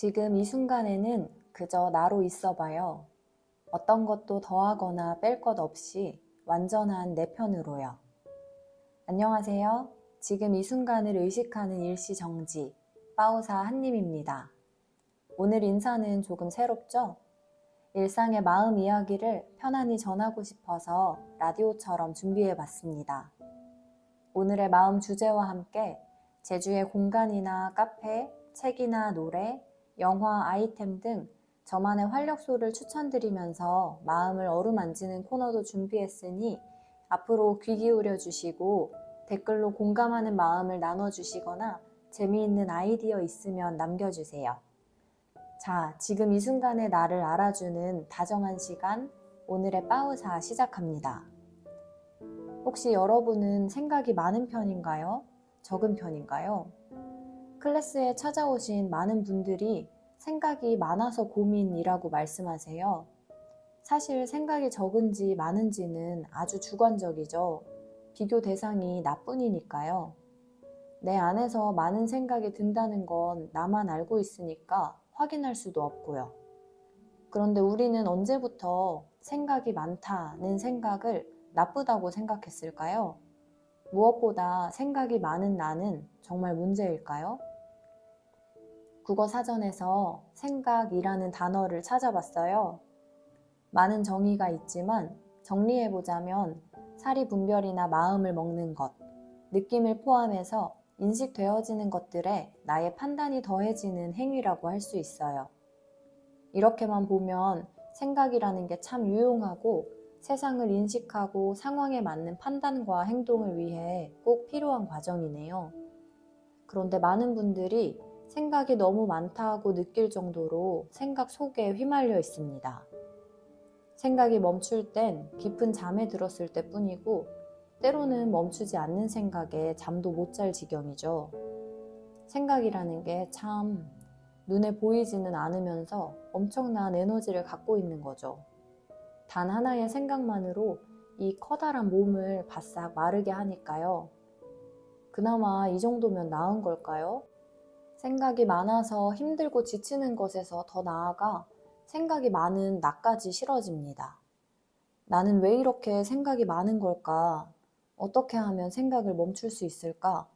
지금 이 순간에는 그저 나로 있어봐요. 어떤 것도 더하거나 뺄 것 없이 완전한 내 편으로요. 안녕하세요. 지금 이 순간을 의식하는 일시정지, 빠우사 한님입니다. 오늘 인사는 조금 새롭죠? 일상의 마음 이야기를 편안히 전하고 싶어서 라디오처럼 준비해봤습니다. 오늘의 마음 주제와 함께 제주의 공간이나 카페, 책이나 노래, 영화, 아이템 등 저만의 활력소를 추천드리면서 마음을 어루만지는 코너도 준비했으니 앞으로 귀 기울여 주시고 댓글로 공감하는 마음을 나눠주시거나 재미있는 아이디어 있으면 남겨주세요. 자, 지금 이 순간의 나를 알아주는 다정한 시간, 오늘의 빠우사 시작합니다. 혹시 여러분은 생각이 많은 편인가요? 적은 편인가요? 클래스에 찾아오신 많은 분들이 생각이 많아서 고민이라고 말씀하세요. 사실 생각이 적은지 많은지는 아주 주관적이죠. 비교 대상이 나뿐이니까요. 내 안에서 많은 생각이 든다는 건 나만 알고 있으니까 확인할 수도 없고요. 그런데 우리는 언제부터 생각이 많다는 생각을 나쁘다고 생각했을까요? 무엇보다 생각이 많은 나는 정말 문제일까요? 국어 사전에서 생각이라는 단어를 찾아봤어요. 많은 정의가 있지만 정리해보자면 사리 분별이나 마음을 먹는 것, 느낌을 포함해서 인식되어지는 것들에 나의 판단이 더해지는 행위라고 할 수 있어요. 이렇게만 보면 생각이라는 게 참 유용하고 세상을 인식하고 상황에 맞는 판단과 행동을 위해 꼭 필요한 과정이네요. 그런데 많은 분들이 생각이 너무 많다고 느낄 정도로 생각 속에 휘말려 있습니다. 생각이 멈출 땐 깊은 잠에 들었을 때뿐이고 때로는 멈추지 않는 생각에 잠도 못 잘 지경이죠. 생각이라는 게 참 눈에 보이지는 않으면서 엄청난 에너지를 갖고 있는 거죠. 단 하나의 생각만으로 이 커다란 몸을 바싹 마르게 하니까요. 그나마 이 정도면 나은 걸까요? 생각이 많아서 힘들고 지치는 것에서 더 나아가 생각이 많은 나까지 싫어집니다. 나는 왜 이렇게 생각이 많은 걸까? 어떻게 하면 생각을 멈출 수 있을까?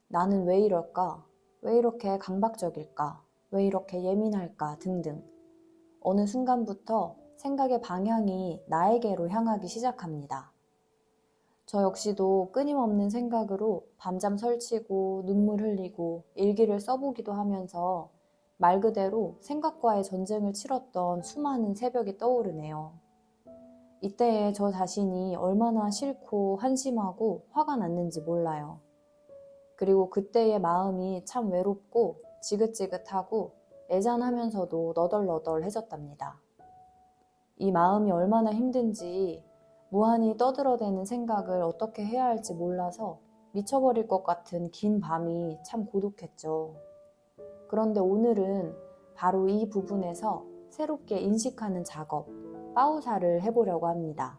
나는 왜 이럴까? 왜 이렇게 강박적일까? 왜 이렇게 예민할까? 등등. 어느 순간부터 생각의 방향이 나에게로 향하기 시작합니다. 저 역시도 끊임없는 생각으로 밤잠 설치고 눈물 흘리고 일기를 써보기도 하면서 말 그대로 생각과의 전쟁을 치렀던 수많은 새벽이 떠오르네요. 이때의 저 자신이 얼마나 싫고 한심하고 화가 났는지 몰라요. 그리고 그때의 마음이 참 외롭고 지긋지긋하고 애잔하면서도 너덜너덜해졌답니다. 이 마음이 얼마나 힘든지 무한히 떠들어대는 생각을 어떻게 해야 할지 몰라서 미쳐버릴 것 같은 긴 밤이 참 고독했죠. 그런데 오늘은 바로 이 부분에서 새롭게 인식하는 작업, 빠우사를 해보려고 합니다.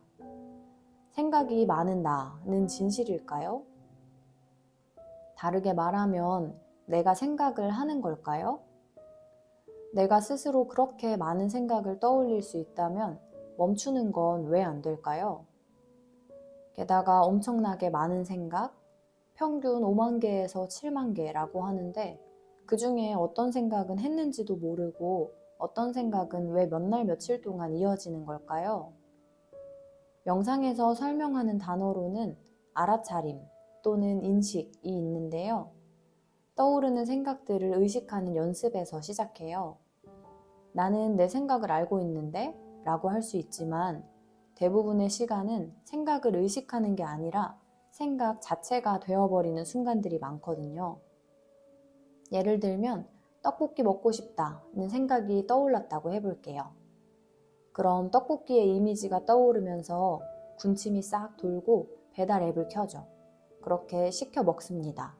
생각이 많은 나는 진실일까요? 다르게 말하면 내가 생각을 하는 걸까요? 내가 스스로 그렇게 많은 생각을 떠올릴 수 있다면 멈추는 건 왜 안 될까요? 게다가 엄청나게 많은 생각, 평균 5만 개에서 7만 개라고 하는데 그 중에 어떤 생각은 했는지도 모르고 어떤 생각은 왜 몇 날 며칠 동안 이어지는 걸까요? 영상에서 설명하는 단어로는 알아차림 또는 인식이 있는데요. 떠오르는 생각들을 의식하는 연습에서 시작해요. 나는 내 생각을 알고 있는데 라고 할 수 있지만 대부분의 시간은 생각을 의식하는 게 아니라 생각 자체가 되어버리는 순간들이 많거든요. 예를 들면 떡볶이 먹고 싶다는 생각이 떠올랐다고 해볼게요. 그럼 떡볶이의 이미지가 떠오르면서 군침이 싹 돌고 배달 앱을 켜죠. 그렇게 시켜 먹습니다.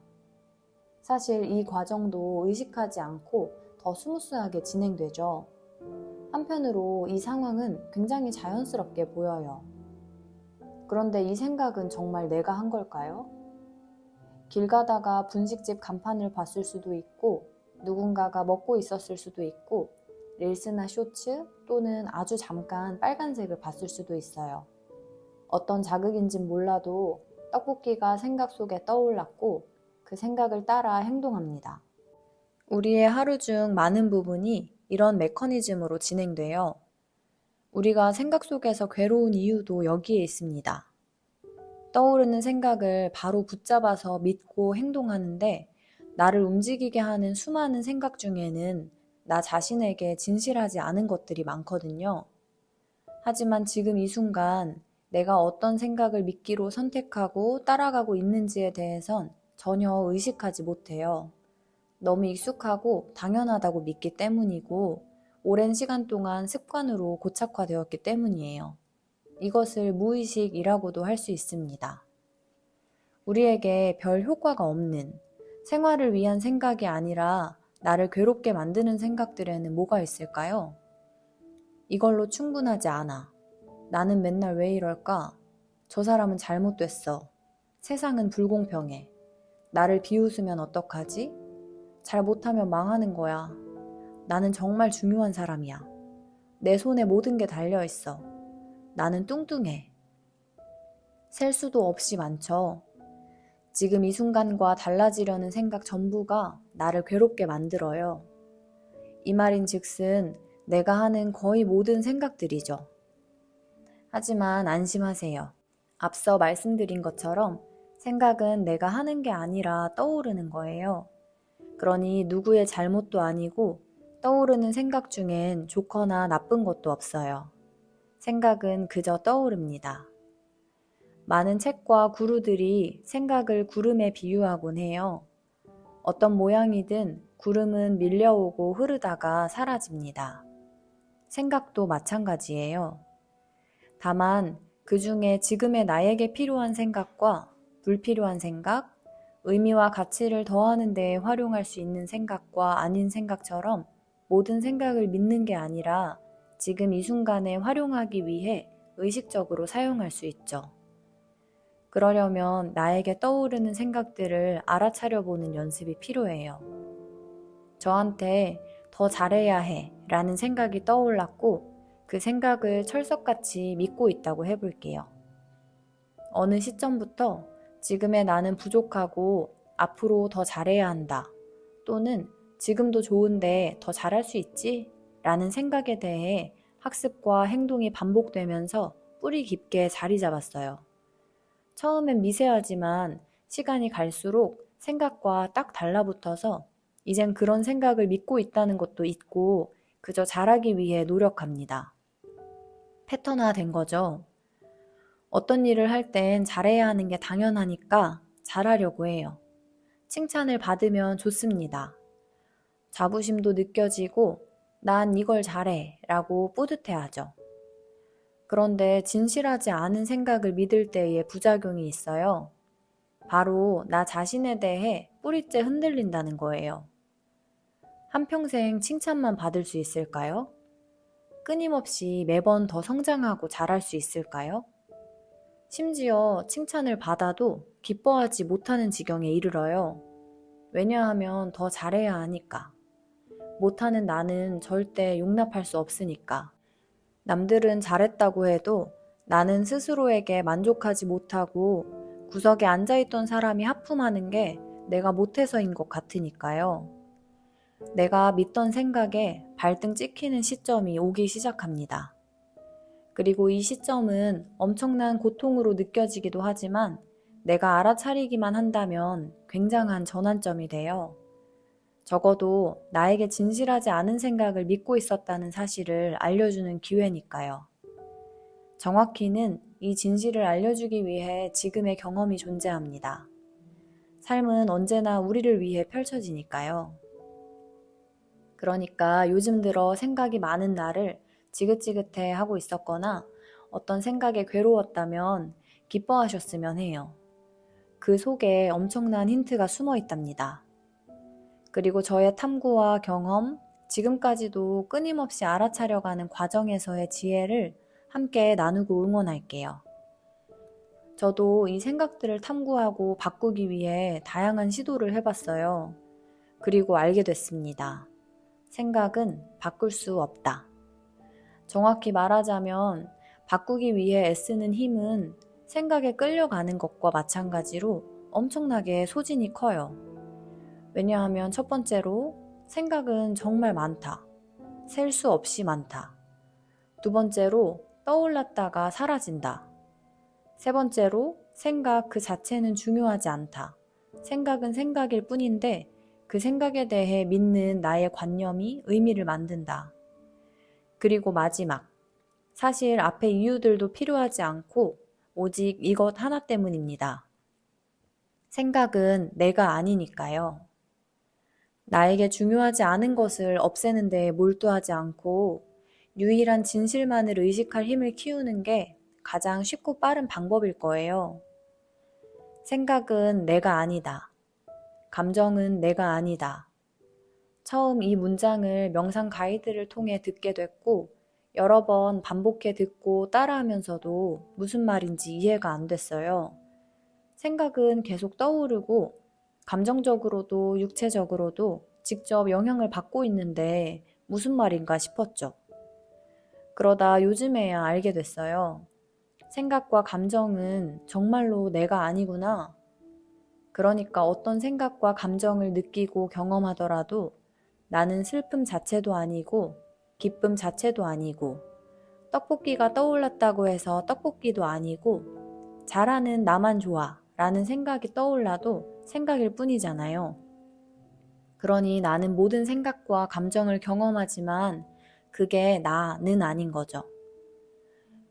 사실 이 과정도 의식하지 않고 더 스무스하게 진행되죠. 한편으로 이 상황은 굉장히 자연스럽게 보여요. 그런데 이 생각은 정말 내가 한 걸까요? 길 가다가 분식집 간판을 봤을 수도 있고 누군가가 먹고 있었을 수도 있고, 릴스나 쇼츠 또는 아주 잠깐 빨간색을 봤을 수도 있어요. 어떤 자극인진 몰라도 떡볶이가 생각 속에 떠올랐고 그 생각을 따라 행동합니다. 우리의 하루 중 많은 부분이 이런 메커니즘으로 진행돼요. 우리가 생각 속에서 괴로운 이유도 여기에 있습니다. 떠오르는 생각을 바로 붙잡아서 믿고 행동하는데 나를 움직이게 하는 수많은 생각 중에는 나 자신에게 진실하지 않은 것들이 많거든요. 하지만 지금 이 순간 내가 어떤 생각을 믿기로 선택하고 따라가고 있는지에 대해선 전혀 의식하지 못해요. 너무 익숙하고 당연하다고 믿기 때문이고 오랜 시간 동안 습관으로 고착화되었기 때문이에요. 이것을 무의식이라고도 할 수 있습니다. 우리에게 별 효과가 없는 생활을 위한 생각이 아니라 나를 괴롭게 만드는 생각들에는 뭐가 있을까요? 이걸로 충분하지 않아. 나는 맨날 왜 이럴까? 저 사람은 잘못됐어. 세상은 불공평해. 나를 비웃으면 어떡하지? 잘 못하면 망하는 거야. 나는 정말 중요한 사람이야. 내 손에 모든 게 달려있어. 나는 뚱뚱해. 셀 수도 없이 많죠. 지금 이 순간과 달라지려는 생각 전부가 나를 괴롭게 만들어요. 이 말인 즉슨 내가 하는 거의 모든 생각들이죠. 하지만 안심하세요. 앞서 말씀드린 것처럼 생각은 내가 하는 게 아니라 떠오르는 거예요. 그러니 누구의 잘못도 아니고 떠오르는 생각 중엔 좋거나 나쁜 것도 없어요. 생각은 그저 떠오릅니다. 많은 책과 구루들이 생각을 구름에 비유하곤 해요. 어떤 모양이든 구름은 밀려오고 흐르다가 사라집니다. 생각도 마찬가지예요. 다만 그 중에 지금의 나에게 필요한 생각과 불필요한 생각, 의미와 가치를 더하는 데에 활용할 수 있는 생각과 아닌 생각처럼 모든 생각을 믿는 게 아니라 지금 이 순간에 활용하기 위해 의식적으로 사용할 수 있죠. 그러려면 나에게 떠오르는 생각들을 알아차려 보는 연습이 필요해요. 저한테 더 잘해야 해 라는 생각이 떠올랐고 그 생각을 철석같이 믿고 있다고 해볼게요. 어느 시점부터 지금의 나는 부족하고 앞으로 더 잘해야 한다 또는 지금도 좋은데 더 잘할 수 있지? 라는 생각에 대해 학습과 행동이 반복되면서 뿌리 깊게 자리 잡았어요. 처음엔 미세하지만 시간이 갈수록 생각과 딱 달라붙어서 이젠 그런 생각을 믿고 있다는 것도 잊고 그저 잘하기 위해 노력합니다. 패턴화된 거죠. 어떤 일을 할 땐 잘해야 하는 게 당연하니까 잘하려고 해요. 칭찬을 받으면 좋습니다. 자부심도 느껴지고 난 이걸 잘해 라고 뿌듯해하죠. 그런데 진실하지 않은 생각을 믿을 때의 부작용이 있어요. 바로 나 자신에 대해 뿌리째 흔들린다는 거예요. 한평생 칭찬만 받을 수 있을까요? 끊임없이 매번 더 성장하고 잘할 수 있을까요? 심지어 칭찬을 받아도 기뻐하지 못하는 지경에 이르러요. 왜냐하면 더 잘해야 하니까. 못하는 나는 절대 용납할 수 없으니까. 남들은 잘했다고 해도 나는 스스로에게 만족하지 못하고 구석에 앉아있던 사람이 하품하는 게 내가 못해서인 것 같으니까요. 내가 믿던 생각에 발등 찍히는 시점이 오기 시작합니다. 그리고 이 시점은 엄청난 고통으로 느껴지기도 하지만 내가 알아차리기만 한다면 굉장한 전환점이 돼요. 적어도 나에게 진실하지 않은 생각을 믿고 있었다는 사실을 알려주는 기회니까요. 정확히는 이 진실을 알려주기 위해 지금의 경험이 존재합니다. 삶은 언제나 우리를 위해 펼쳐지니까요. 그러니까 요즘 들어 생각이 많은 나를 지긋지긋해 하고 있었거나 어떤 생각에 괴로웠다면 기뻐하셨으면 해요. 그 속에 엄청난 힌트가 숨어 있답니다. 그리고 저의 탐구와 경험, 지금까지도 끊임없이 알아차려가는 과정에서의 지혜를 함께 나누고 응원할게요. 저도 이 생각들을 탐구하고 바꾸기 위해 다양한 시도를 해봤어요. 그리고 알게 됐습니다. 생각은 바꿀 수 없다. 정확히 말하자면 바꾸기 위해 애쓰는 힘은 생각에 끌려가는 것과 마찬가지로 엄청나게 소진이 커요. 왜냐하면 첫 번째로 생각은 정말 많다. 셀 수 없이 많다. 두 번째로 떠올랐다가 사라진다. 세 번째로 생각 그 자체는 중요하지 않다. 생각은 생각일 뿐인데 그 생각에 대해 믿는 나의 관념이 의미를 만든다. 그리고 마지막, 사실 앞에 이유들도 필요하지 않고 오직 이것 하나 때문입니다. 생각은 내가 아니니까요. 나에게 중요하지 않은 것을 없애는 데 몰두하지 않고 유일한 진실만을 의식할 힘을 키우는 게 가장 쉽고 빠른 방법일 거예요. 생각은 내가 아니다. 감정은 내가 아니다. 처음 이 문장을 명상 가이드를 통해 듣게 됐고 여러 번 반복해 듣고 따라하면서도 무슨 말인지 이해가 안 됐어요. 생각은 계속 떠오르고 감정적으로도 육체적으로도 직접 영향을 받고 있는데 무슨 말인가 싶었죠. 그러다 요즘에야 알게 됐어요. 생각과 감정은 정말로 내가 아니구나. 그러니까 어떤 생각과 감정을 느끼고 경험하더라도 나는 슬픔 자체도 아니고 기쁨 자체도 아니고 떡볶이가 떠올랐다고 해서 떡볶이도 아니고 잘하는 나만 좋아 라는 생각이 떠올라도 생각일 뿐이잖아요. 그러니 나는 모든 생각과 감정을 경험하지만 그게 나는 아닌 거죠.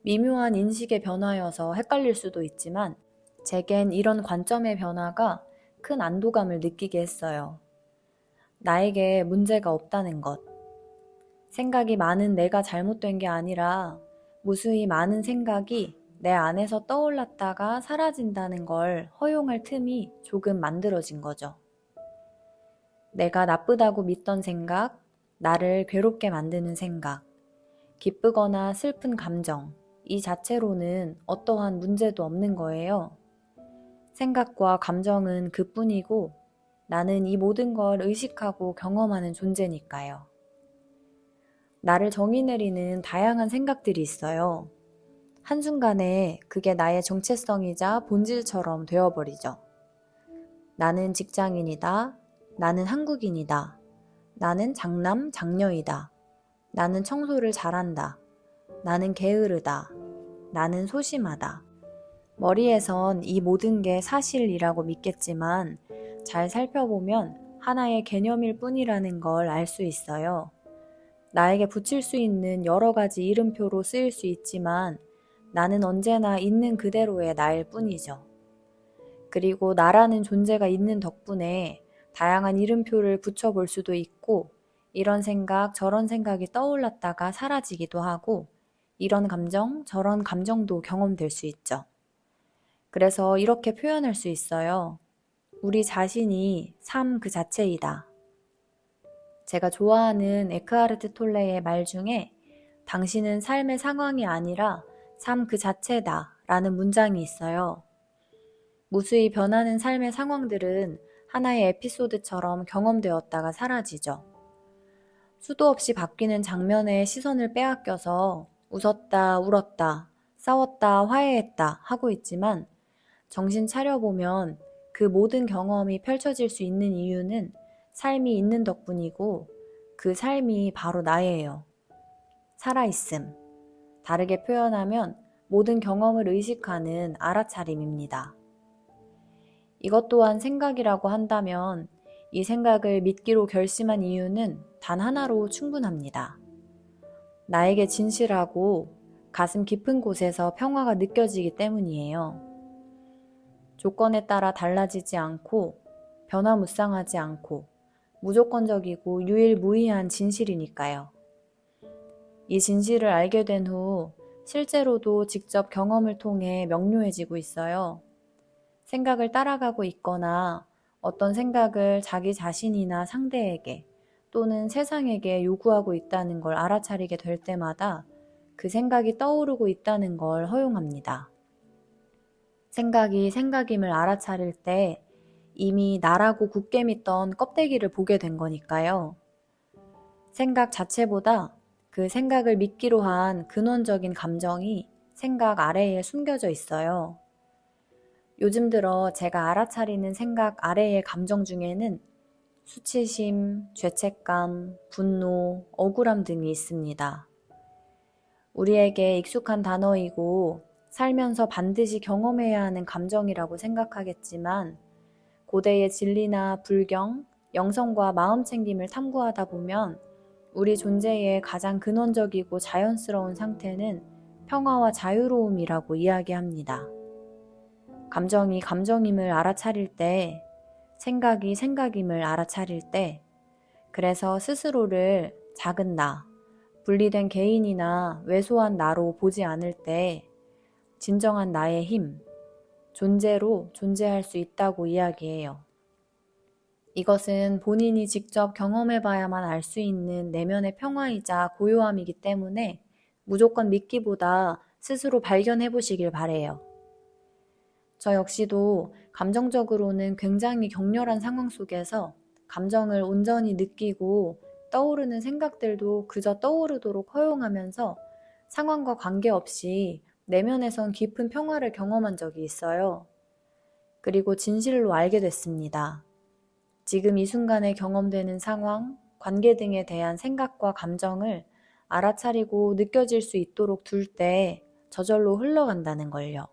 미묘한 인식의 변화여서 헷갈릴 수도 있지만 제겐 이런 관점의 변화가 큰 안도감을 느끼게 했어요. 나에게 문제가 없다는 것. 생각이 많은 내가 잘못된 게 아니라 무수히 많은 생각이 내 안에서 떠올랐다가 사라진다는 걸 허용할 틈이 조금 만들어진 거죠. 내가 나쁘다고 믿던 생각, 나를 괴롭게 만드는 생각, 기쁘거나 슬픈 감정, 이 자체로는 어떠한 문제도 없는 거예요. 생각과 감정은 그뿐이고 나는 이 모든 걸 의식하고 경험하는 존재니까요. 나를 정의 내리는 다양한 생각들이 있어요. 한순간에 그게 나의 정체성이자 본질처럼 되어버리죠. 나는 직장인이다. 나는 한국인이다. 나는 장남, 장녀이다. 나는 청소를 잘한다. 나는 게으르다. 나는 소심하다. 머리에선 이 모든 게 사실이라고 믿겠지만 잘 살펴보면 하나의 개념일 뿐이라는 걸 알 수 있어요. 나에게 붙일 수 있는 여러 가지 이름표로 쓰일 수 있지만 나는 언제나 있는 그대로의 나일 뿐이죠. 그리고 나라는 존재가 있는 덕분에 다양한 이름표를 붙여볼 수도 있고 이런 생각 저런 생각이 떠올랐다가 사라지기도 하고 이런 감정 저런 감정도 경험될 수 있죠. 그래서 이렇게 표현할 수 있어요. 우리 자신이 삶 그 자체이다. 제가 좋아하는 에크하르트 톨레의 말 중에 당신은 삶의 상황이 아니라 삶 그 자체다 라는 문장이 있어요. 무수히 변하는 삶의 상황들은 하나의 에피소드처럼 경험되었다가 사라지죠. 수도 없이 바뀌는 장면에 시선을 빼앗겨서 웃었다, 울었다, 싸웠다, 화해했다 하고 있지만 정신 차려보면 그 모든 경험이 펼쳐질 수 있는 이유는 삶이 있는 덕분이고 그 삶이 바로 나예요. 살아있음. 다르게 표현하면 모든 경험을 의식하는 알아차림입니다. 이것 또한 생각이라고 한다면 이 생각을 믿기로 결심한 이유는 단 하나로 충분합니다. 나에게 진실하고 가슴 깊은 곳에서 평화가 느껴지기 때문이에요. 조건에 따라 달라지지 않고 변화무쌍하지 않고 무조건적이고 유일무이한 진실이니까요. 이 진실을 알게 된 후 실제로도 직접 경험을 통해 명료해지고 있어요. 생각을 따라가고 있거나 어떤 생각을 자기 자신이나 상대에게 또는 세상에게 요구하고 있다는 걸 알아차리게 될 때마다 그 생각이 떠오르고 있다는 걸 허용합니다. 생각이 생각임을 알아차릴 때 이미 나라고 굳게 믿던 껍데기를 보게 된 거니까요. 생각 자체보다 그 생각을 믿기로 한 근원적인 감정이 생각 아래에 숨겨져 있어요. 요즘 들어 제가 알아차리는 생각 아래의 감정 중에는 수치심, 죄책감, 분노, 억울함 등이 있습니다. 우리에게 익숙한 단어이고 살면서 반드시 경험해야 하는 감정이라고 생각하겠지만 고대의 진리나 불경, 영성과 마음챙김을 탐구하다 보면 우리 존재의 가장 근원적이고 자연스러운 상태는 평화와 자유로움이라고 이야기합니다. 감정이 감정임을 알아차릴 때, 생각이 생각임을 알아차릴 때, 그래서 스스로를 작은 나, 분리된 개인이나 왜소한 나로 보지 않을 때 진정한 나의 힘, 존재로 존재할 수 있다고 이야기해요. 이것은 본인이 직접 경험해봐야만 알 수 있는 내면의 평화이자 고요함이기 때문에 무조건 믿기보다 스스로 발견해보시길 바래요. 저 역시도 감정적으로는 굉장히 격렬한 상황 속에서 감정을 온전히 느끼고 떠오르는 생각들도 그저 떠오르도록 허용하면서 상황과 관계없이 내면에선 깊은 평화를 경험한 적이 있어요. 그리고 진실로 알게 됐습니다. 지금 이 순간에 경험되는 상황, 관계 등에 대한 생각과 감정을 알아차리고 느껴질 수 있도록 둘 때 저절로 흘러간다는 걸요.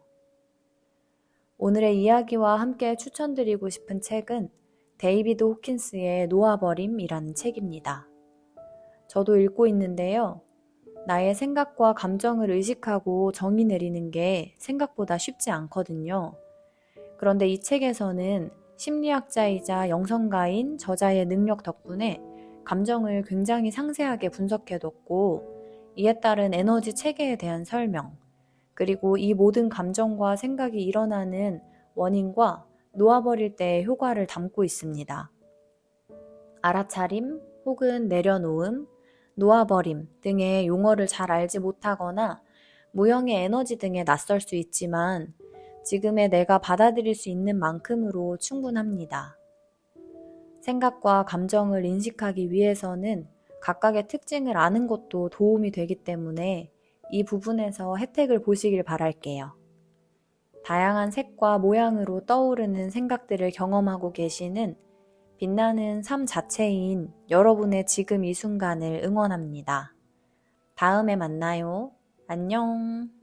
오늘의 이야기와 함께 추천드리고 싶은 책은 데이비드 호킨스의 놓아버림이라는 책입니다. 저도 읽고 있는데요. 나의 생각과 감정을 의식하고 정의 내리는 게 생각보다 쉽지 않거든요. 그런데 이 책에서는 심리학자이자 영성가인 저자의 능력 덕분에 감정을 굉장히 상세하게 분석해뒀고 이에 따른 에너지 체계에 대한 설명, 그리고 이 모든 감정과 생각이 일어나는 원인과 놓아버릴 때의 효과를 담고 있습니다. 알아차림 혹은 내려놓음, 놓아버림 등의 용어를 잘 알지 못하거나 무형의 에너지 등에 낯설 수 있지만 지금의 내가 받아들일 수 있는 만큼으로 충분합니다. 생각과 감정을 인식하기 위해서는 각각의 특징을 아는 것도 도움이 되기 때문에 이 부분에서 혜택을 보시길 바랄게요. 다양한 색과 모양으로 떠오르는 생각들을 경험하고 계시는 빛나는 삶 자체인 여러분의 지금 이 순간을 응원합니다. 다음에 만나요. 안녕.